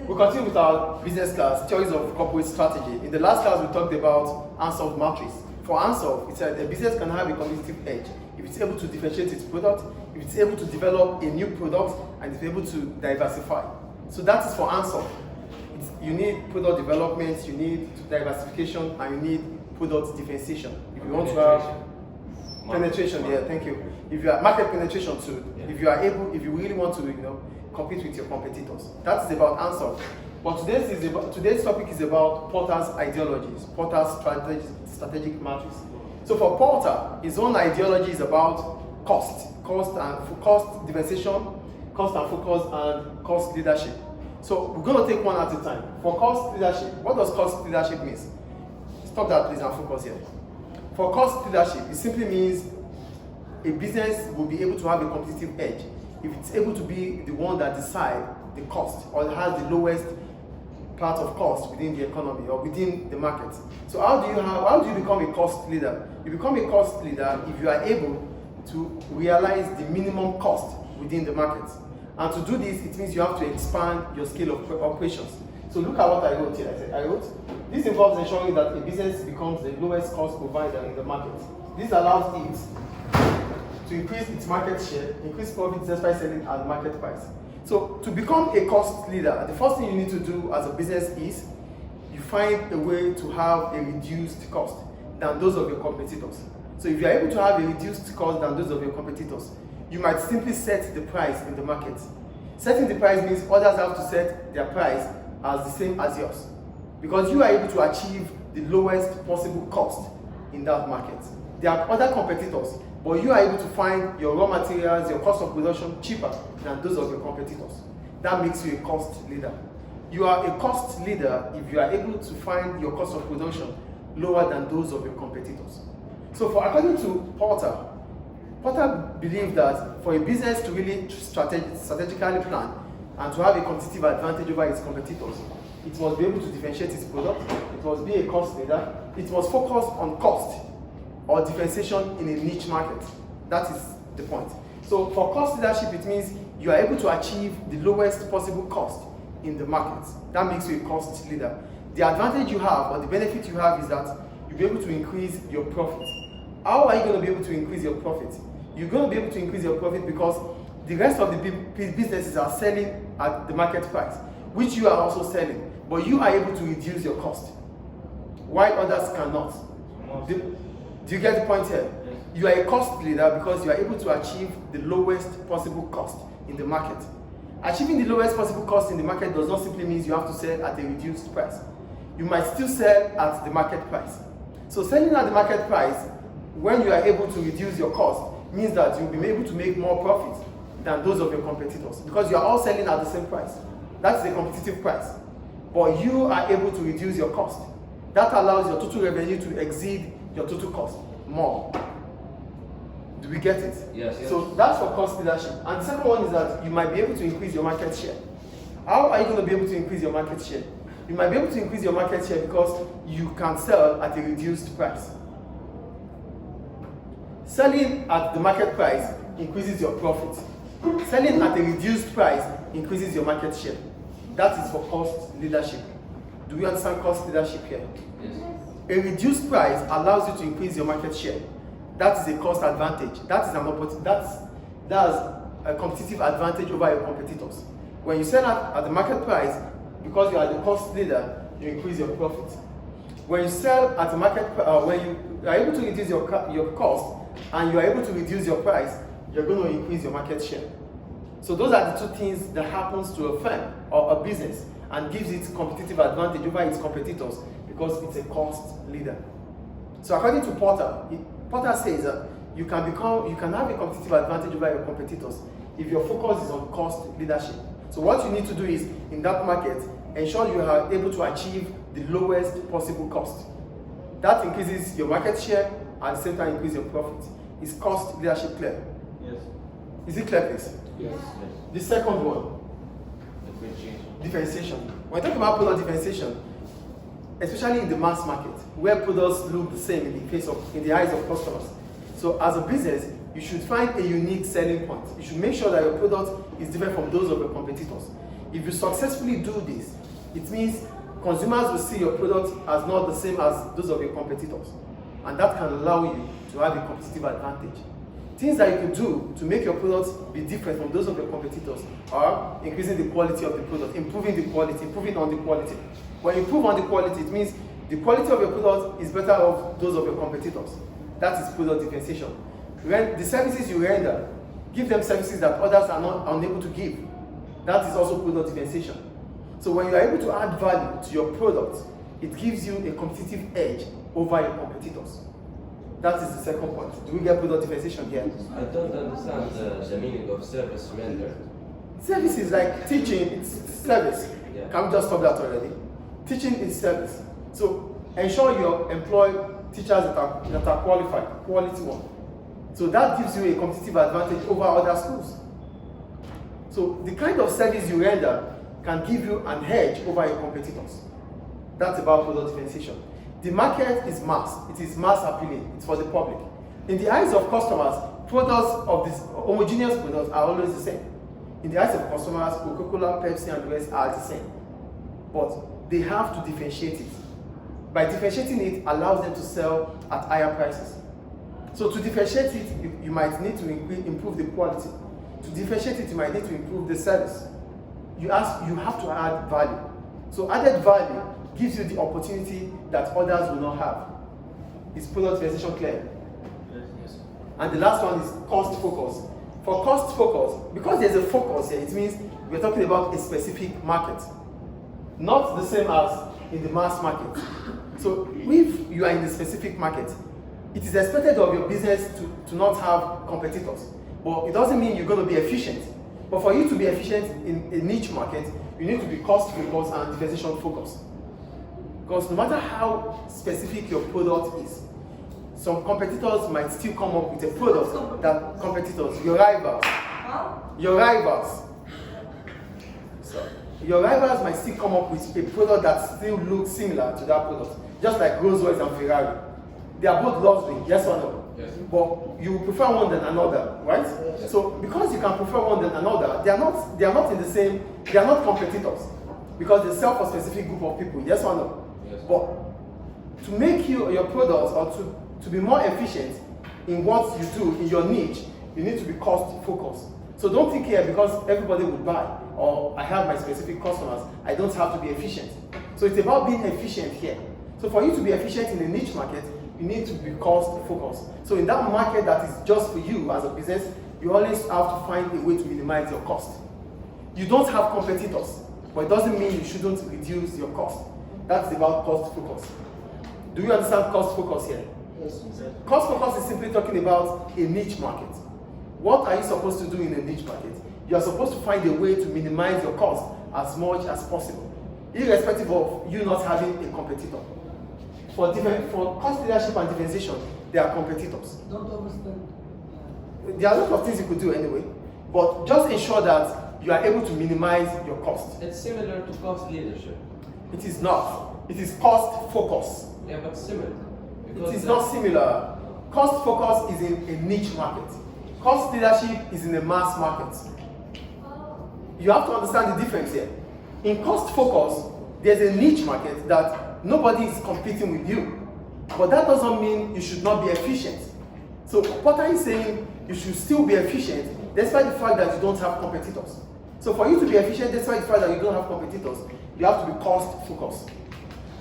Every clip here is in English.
We continue with our business class, Theories of Corporate Strategy. In the last class, we talked about Ansoff matrix. For Ansoff, it said a business can have a competitive edge if it's able to differentiate its product, if it's able to develop a new product, and if it's able to diversify. So that is for Ansoff. You need product development, you need diversification, and you need product differentiation. If you want to have penetration, yeah, thank you. If you are market penetration too, if you are able, if you really want to, compete with your competitors, that is about Ansoff. But today's topic is about Porter's ideologies, Porter's strategic matrix. So for Porter, his own ideology is about cost differentiation, cost and focus, and cost leadership. So we're going to take one at a time. For cost leadership, what does cost leadership mean? Stop that please and focus here. For cost leadership, it simply means a business will be able to have a competitive edge if it's able to be the one that decides the cost or has the lowest part of cost within the economy or within the market. So how do you become a cost leader? You become a cost leader if you are able to realize the minimum cost within the market. And to do this, it means you have to expand your scale of operations. So look at what I wrote here. I wrote, this involves ensuring that a business becomes the lowest cost provider in the market. This allows it to increase its market share, increase profits despite selling at market price. So to become a cost leader, the first thing you need to do as a business is you find a way to have a reduced cost than those of your competitors. So if you are able to have a reduced cost than those of your competitors, you might simply set the price in the market. Setting the price means others have to set their price as the same as yours, because you are able to achieve the lowest possible cost in that market. There are other competitors, but you are able to find your raw materials, your cost of production cheaper than those of your competitors. That makes you a cost leader. You are a cost leader if you are able to find your cost of production lower than those of your competitors. So according to Porter believed that for a business to really strategically plan and to have a competitive advantage over its competitors, it must be able to differentiate its product, it must be a cost leader, it must focus on cost or differentiation in a niche market. That is the point. So for cost leadership, it means you are able to achieve the lowest possible cost in the market. That makes you a cost leader. The advantage you have or the benefit you have is that you'll be able to increase your profit. How are you going to be able to increase your profit? You're going to be able to increase your profit because the rest of the businesses are selling at the market price, which you are also selling, but you are able to reduce your cost, while others cannot. Do you get the point here? Yes. You are a cost leader because you are able to achieve the lowest possible cost in the market. Achieving the lowest possible cost in the market does not simply mean you have to sell at a reduced price. You might still sell at the market price. So selling at the market price, when you are able to reduce your cost, means that you'll be able to make more profit than those of your competitors because you are all selling at the same price. That's the competitive price. But you are able to reduce your cost. That allows your total revenue to exceed your total cost more. Do we get it? Yes. So that's for cost leadership. And the second one is that you might be able to increase your market share. How are you going to be able to increase your market share? You might be able to increase your market share because you can sell at a reduced price. Selling at the market price increases your profit. Selling at a reduced price increases your market share. That is for cost leadership. Do we understand cost leadership here? Yes. A reduced price allows you to increase your market share. That is a cost advantage. That is an opportunity. That's a competitive advantage over your competitors. When you sell at the market price, because you are the cost leader, you increase your profit. When you sell at the market, when you are able to reduce your cost and you are able to reduce your price, you're going to increase your market share. So those are the two things that happens to a firm or a business and gives it competitive advantage over its competitors because it's a cost leader. So according to Porter says that you can have a competitive advantage over your competitors if your focus is on cost leadership. So what you need to do is, in that market, ensure you are able to achieve the lowest possible cost. That increases your market share and at the same time increase your profit. Is cost leadership clear? Yes. Is it clear, please? Yes. The second one, differentiation. When I talk about product differentiation, especially in the mass market, where products look the same in the eyes of customers. So as a business, you should find a unique selling point. You should make sure that your product is different from those of your competitors. If you successfully do this, it means consumers will see your product as not the same as those of your competitors. And that can allow you to have a competitive advantage. Things that you can do to make your products be different from those of your competitors are increasing the quality of the product, improving the quality, improving on the quality. When you improve on the quality, it means the quality of your product is better of those of your competitors. That is product differentiation. When the services you render, give them services that others are not unable to give. That is also product differentiation. So when you are able to add value to your product, it gives you a competitive edge over your competitors. That is the second point. Do we get product differentiation here? I don't understand the meaning of service render. Service is like teaching, it's service. Yeah. Can we just stop that already? Teaching is service. So ensure you employ teachers that are qualified, quality one. So that gives you a competitive advantage over other schools. So the kind of service you render can give you an edge over your competitors. That's about product differentiation. The market is mass. It is mass appealing. It's for the public. In the eyes of customers, products of these homogeneous products are always the same. In the eyes of customers, Coca-Cola, Pepsi, and the rest are the same. But they have to differentiate it. By differentiating it allows them to sell at higher prices. So to differentiate it, you might need to improve the quality. To differentiate it, you might need to improve the service. You have to add value. So added value gives you the opportunity that others will not have. Is product differentiation clear? Yes. And the last one is cost focus. For cost focus, because there's a focus here, it means we're talking about a specific market. Not the same as in the mass market. So if you are in the specific market, it is expected of your business to not have competitors. But it doesn't mean you're going to be efficient. But for you to be efficient in a niche market, you need to be cost focused and differentiation focused. Because no matter how specific your product is, some competitors might still come up with a product that competitors, your rivals might still come up with a product that still looks similar to that product. Just like Rolls-Royce and Ferrari. They are both luxury, yes or no? Yes. But you prefer one than another, right? Yes. So because you can prefer one than another, they are not in the same, they are not competitors. Because they sell for a specific group of people, yes or no? Yes. But to make your products or to be more efficient in what you do, in your niche, you need to be cost focused. So don't think here because everybody would buy or I have my specific customers, I don't have to be efficient. So it's about being efficient here. So for you to be efficient in a niche market, you need to be cost focused. So in that market that is just for you as a business, you always have to find a way to minimize your cost. You don't have competitors, but it doesn't mean you shouldn't reduce your cost. That's about cost focus. Do you understand cost focus here? Yes. Cost focus is simply talking about a niche market. What are you supposed to do in a niche market? You are supposed to find a way to minimize your cost as much as possible, irrespective of you not having a competitor. For cost leadership and differentiation, they are competitors. Don't overspend. There are a lot of things you could do anyway, but just ensure that you are able to minimize your cost. It's similar to cost leadership. It is not. It is cost focus. Yeah, but similar. It is not similar. Cost focus is in a niche market. Cost leadership is in a mass market. You have to understand the difference here. In cost focus, there's a niche market that nobody is competing with you. But that doesn't mean you should not be efficient. So what are you saying? You should still be efficient despite the fact that you don't have competitors. So for you to be efficient despite the fact that you don't have competitors, you have to be cost focused.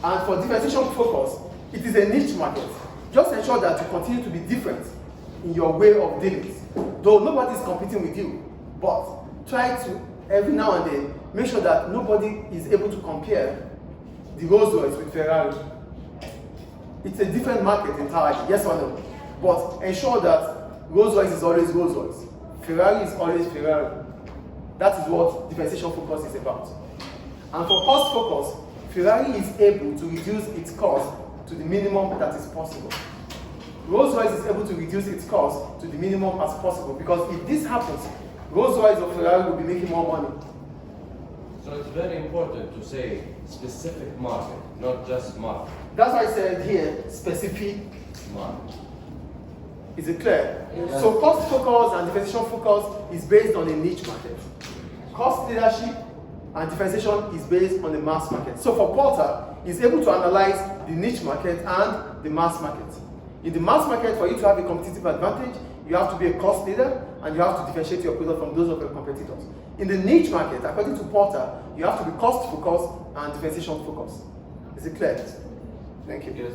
And for differentiation focus, it is a niche market. Just ensure that you continue to be different in your way of doing it. Though nobody is competing with you, but try to, every now and then, make sure that nobody is able to compare the Rolls-Royce with Ferrari. It's a different market entirely, yes or no? But ensure that Rolls-Royce is always Rolls-Royce. Ferrari is always Ferrari. That is what differentiation focus is about. And for cost focus, Ferrari is able to reduce its cost to the minimum that is possible. Rolls-Royce is able to reduce its cost to the minimum as possible, because if this happens, Rolls-Royce or Ferrari will be making more money. So it's very important to say specific market, not just market. That's why I said here, specific Market. Is it clear? Yes. So cost focus and differentiation focus is based on a niche market. Cost leadership and differentiation is based on the mass market. So for Porter, he's able to analyze the niche market and the mass market. In the mass market, for you to have a competitive advantage, you have to be a cost leader and you have to differentiate your product from those of your competitors. In the niche market, according to Porter, you have to be cost focused and differentiation focused. Is it clear? Thank you. Yes.